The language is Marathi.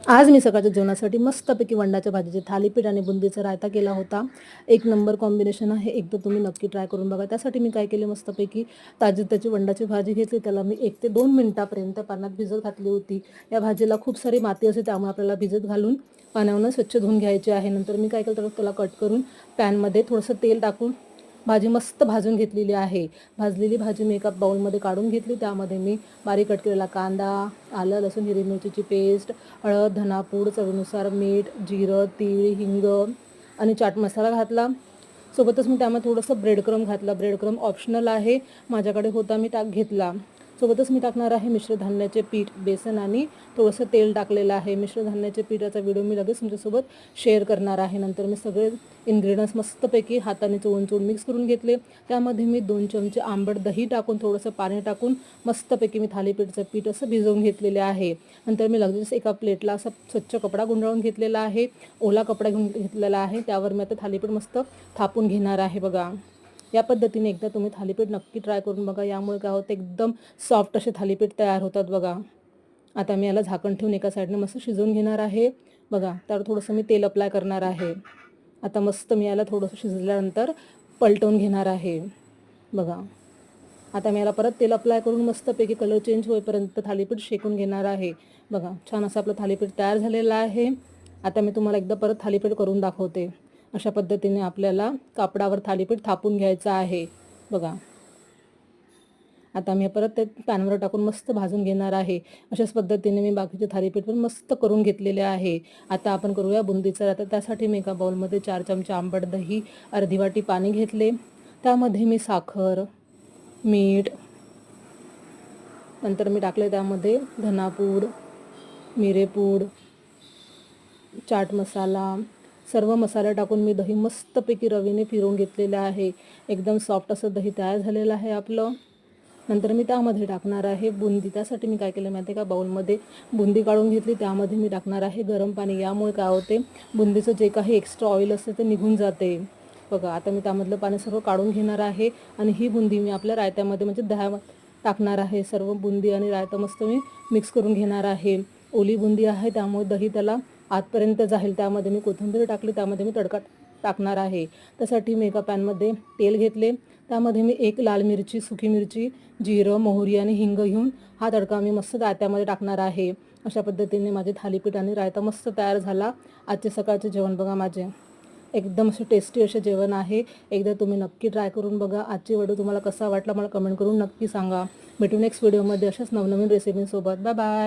आज मी सकाळच्या जेवणासाठी मस्तपैकी वंडाच्या भाजीचे थालीपीठ आणि बुंदीचा रायता केला होता। एक नंबर कॉम्बिनेशन आहे, एकदा तुम्ही नक्की ट्राय करून बघा। त्यासाठी मी काय केले, मस्तपैकी ताजी त्याची वंडाची भाजी घेतली, त्याला मी 1 ते 2 मिनिटापर्यंत पाण्यात भिजत घातली होती। या भाजीला खूप सारी माती असते, त्यामुळे आपल्याला भिजत घालून पाण्यावरून स्वच्छ धुवून घ्यायची आहे। नंतर मी काय केलं, तर त्याला कट करून पॅनमध्ये थोडंसं तेल टाकून भाजी मस्त भाजून घेतलेली आहे। भाजलेली भाजी मी एका बाउलमध्ये काढून घेतली, त्यामध्ये मी बारीक कट केलेला कांदा, आलं लसूण हिरवी मिरचीची पेस्ट, हळद, धनापूड, चवीनुसार मीठ, जिरं, तीळ, हिंग आणि चाट मसाला घातला। सोबतच मी त्यामध्ये थोडंसं ब्रेडक्रम घातला। ब्रेडक्रम ऑप्शनल आहे, माझ्याकडे होता मी घेतला। सोबतच मी टाकणार आहे मिश्र धान्याचे पीठ, बेसन आणि थोडंसं तेल टाकलेलं आहे। मिश्र धान्याचे पीठाचा व्हिडिओ मी लगेच तुमच्यासोबत शेअर करणार आहे। नंतर मी सगळे इन्ग्रेडियंट्स मस्तपैकी हाताने चोळून मिक्स करून घेतले। त्यामध्ये मी 2 चमचे आंबट दही टाकून, थोडंसं पाणी टाकून मस्तपैकी मी थालीपीठचं पीठ असं भिजवून घेतलेले आहे। नंतर मी लगेच एका प्लेटला असा स्वच्छ कपडा गुंडाळून घेतलेला आहे, ओला कपडा घेतलेला आहे। त्यावर मी आता थालीपीठ मस्त थापून घेणार आहे। बघा, या पद्धतीने एकदा तुम्ही थालीपीठ नक्की ट्राय करून बघा। यामुळे काय होतं, एकदम सॉफ्ट असे थालीपीठ तयार होतात बघा। आता मी याला झाकण ठेवून एका साईडने मस्त शिजवून घेणार आहे। बघा, त्यावर थोडंसं मी तेल अप्लाय करणार आहे। आता मस्त मी याला थोडंसं शिजल्यानंतर पलटवून घेणार आहे। बघा, आता मी याला परत तेल अप्लाय करून मस्तपैकी कलर चेंज होईपर्यंत थालीपीठ शेकून घेणार आहे। बघा, छान असं आपलं थालीपीठ तयार झालेलं आहे। आता मी तुम्हाला एकदा परत थालीपीठ करून दाखवते। अशा पद्धतीने आपल्याला कापडावर थालीपीठ थापून घ्यायचं आहे। बघा, आता मी परत ते पॅनवर टाकून मस्त भाजून घेणार आहे। अशाच पद्धतीने मी बाकीचे थालीपीठ पण मस्त करून घेतलेले आहे। आता आपण करूया बुंदीचा रायता। त्यासाठी मी एका बाउलमध्ये 4 चमचे आंबट दही, अर्धी वाटी पाणी घेतले। त्यामध्ये मी साखर, मीठ, नंतर मी टाकले त्यामध्ये धनापूड, मिरेपूड, चाट मसाला, सर्व मसाले टाकून मी दही मस्तपैकी रवीने फिरवून घेतलेलं आहे। एकदम सॉफ्ट असं दही तयार झालेलं आहे आपलं। नंतर मी त्यामध्ये टाकणार आहे बुंदी। त्यासाठी मी काय केलं माहिती आहे का, बाउलमध्ये बुंदी काढून घेतली, त्यामध्ये मी टाकणार आहे गरम पाणी। यामुळे काय होते, बुंदीचं जे काही एक्स्ट्रा ऑइल असते ते निघून जाते। बघा, आता मी त्यामधलं पाणी सर्व काढून घेणार आहे आणि ही बुंदी मी आपल्या रायत्यामध्ये म्हणजे दह्यामध्ये टाकणार आहे। सर्व बुंदी आणि रायता मस्त मी मिक्स करून घेणार आहे। ओली बुंदी आहे, त्यामुळे दही त्याला आतपर्यंत जाईल। त्यामध्ये मी कोथिंबीर टाकली, त्यामध्ये मी तडका टाकणार आहे। त्यासाठी मी एका पॅनमध्ये तेल घेतले, त्यामध्ये मी 1 लाल मिरची, सुकी मिरची, जिरं, मोहरी आणि हिंग घेऊन हा तडका मी मस्त रायत्यामध्ये टाकणार आहे। अशा पद्धतीने माझे थालीपीठ आणि रायता मस्त तयार झाला। आजचे सकाळचे जेवण बघा, माझे एकदम असे टेस्टी असे जेवण आहे। एकदा तुम्ही नक्की ट्राय करून बघा। आजची व्हिडिओ तुम्हाला कसा वाटला मला कमेंट करून नक्की सांगा। भेटू नेक्स्ट व्हिडिओमध्ये अशाच नवनवीन रेसिपींसोबत। Bye bye.